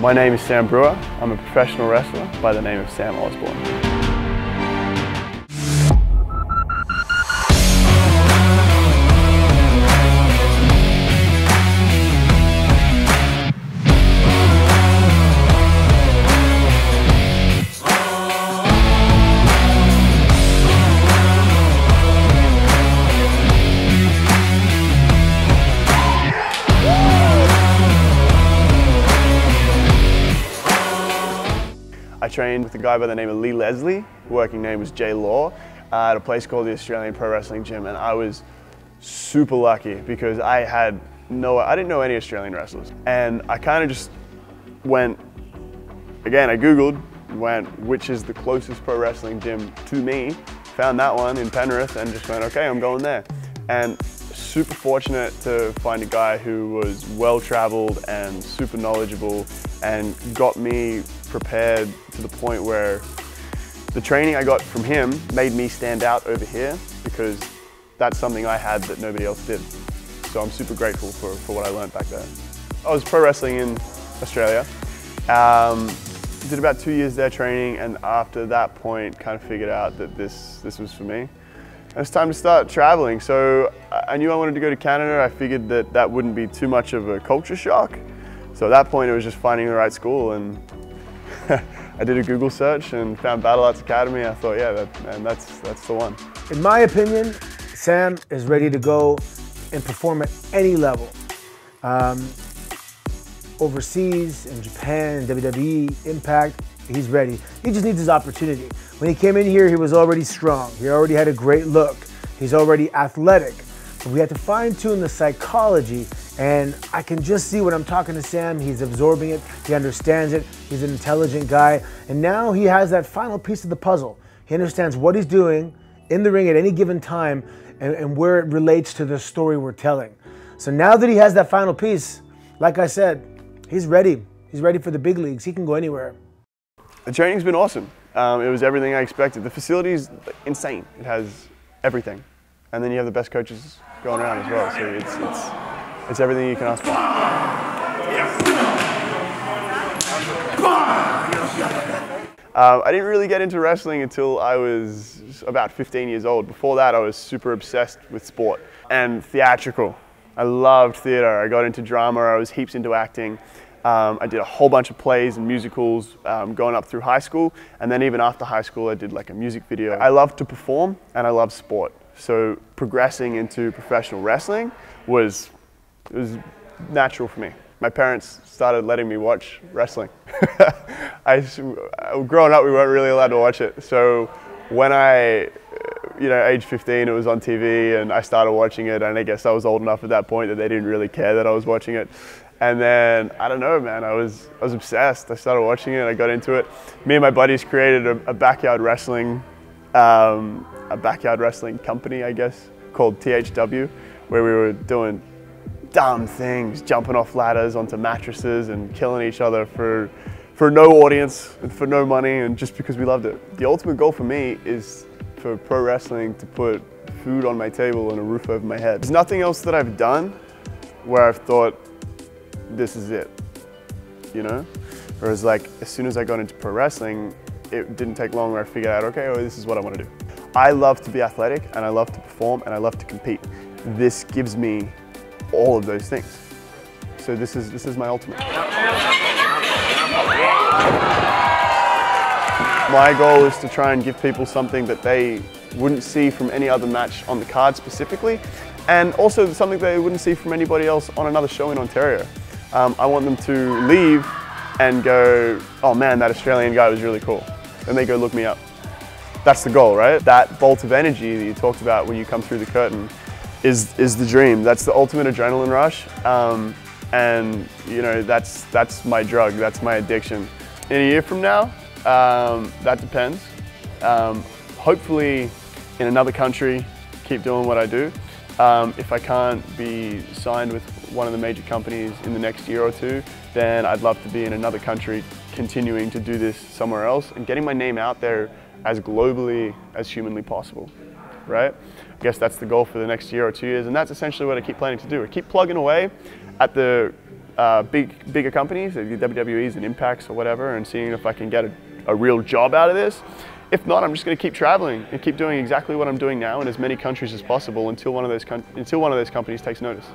My name is Sam Brewer. I'm a professional wrestler by the name of Sam Osborne. I trained with a guy by the name of Lee Leslie, working name was Jay Law, at a place called the Australian Pro Wrestling Gym, and I was super lucky because I didn't know any Australian wrestlers. And I kind of just went, again, I Googled, which is the closest pro wrestling gym to me, found that one in Penrith and just went, okay, I'm going there. And super fortunate to find a guy who was well-traveled and super knowledgeable and got me prepared to the point where the training I got from him made me stand out over here because that's something I had that nobody else did. So I'm super grateful for what I learned back there. I was pro wrestling in Australia. Did about 2 years there training, and after that point kind of figured out that this was for me. And it's time to start traveling. So I knew I wanted to go to Canada. I figured that wouldn't be too much of a culture shock. So at that point it was just finding the right school, and I did a Google search and found Battle Arts Academy. I thought, yeah, that's the one. In my opinion, Sam is ready to go and perform at any level. Overseas, in Japan, WWE, Impact, he's ready. He just needs his opportunity. When he came in here, he was already strong. He already had a great look. He's already athletic. So we had to fine tune the psychology, and I can just see when I'm talking to Sam, he's absorbing it, he understands it, he's an intelligent guy, and now he has that final piece of the puzzle. He understands what he's doing in the ring at any given time and where it relates to the story we're telling. So now that he has that final piece, like I said, he's ready. He's ready for the big leagues. He can go anywhere. The training's been awesome. It was everything I expected. The facility's insane. It has everything. And then you have the best coaches going around as well. So it's everything you can ask for. I didn't really get into wrestling until I was about 15 years old. Before that, I was super obsessed with sport and theatrical. I loved theater. I got into drama. I was heaps into acting. I did a whole bunch of plays and musicals going up through high school, and then even after high school I did like a music video. I love to perform and I love sport, so progressing into professional wrestling was natural for me. My parents started letting me watch wrestling. Growing up we weren't really allowed to watch it, so when age 15 it was on TV and I started watching it, and I guess I was old enough at that point that they didn't really care that I was watching it. And then, I don't know, man, I was obsessed. I started watching it, I got into it. Me and my buddies created a backyard wrestling company, I guess, called THW, where we were doing dumb things, jumping off ladders onto mattresses and killing each other for no audience and for no money, and just because we loved it. The ultimate goal for me is for pro wrestling to put food on my table and a roof over my head. There's nothing else that I've done where I've thought, this is it, you know? Whereas like, as soon as I got into pro wrestling, it didn't take long where I figured out, okay, well, this is what I want to do. I love to be athletic, and I love to perform, and I love to compete. This gives me all of those things. So this is my ultimate. My goal is to try and give people something that they wouldn't see from any other match on the card specifically, and also something they wouldn't see from anybody else on another show in Ontario. I want them to leave and go, oh man, that Australian guy was really cool. And they go look me up. That's the goal, right? That bolt of energy that you talked about when you come through the curtain is the dream. That's the ultimate adrenaline rush. And you know, that's my drug, that's my addiction. In a year from now, that depends. Hopefully in another country, keep doing what I do. If I can't be signed with one of the major companies in the next year or two, then I'd love to be in another country continuing to do this somewhere else and getting my name out there as globally as humanly possible, right? I guess that's the goal for the next year or 2 years, and that's essentially what I keep planning to do. I keep plugging away at the bigger companies, the WWEs and Impacts or whatever, and seeing if I can get a real job out of this. If not, I'm just going to keep traveling and keep doing exactly what I'm doing now in as many countries as possible until one of those companies takes notice.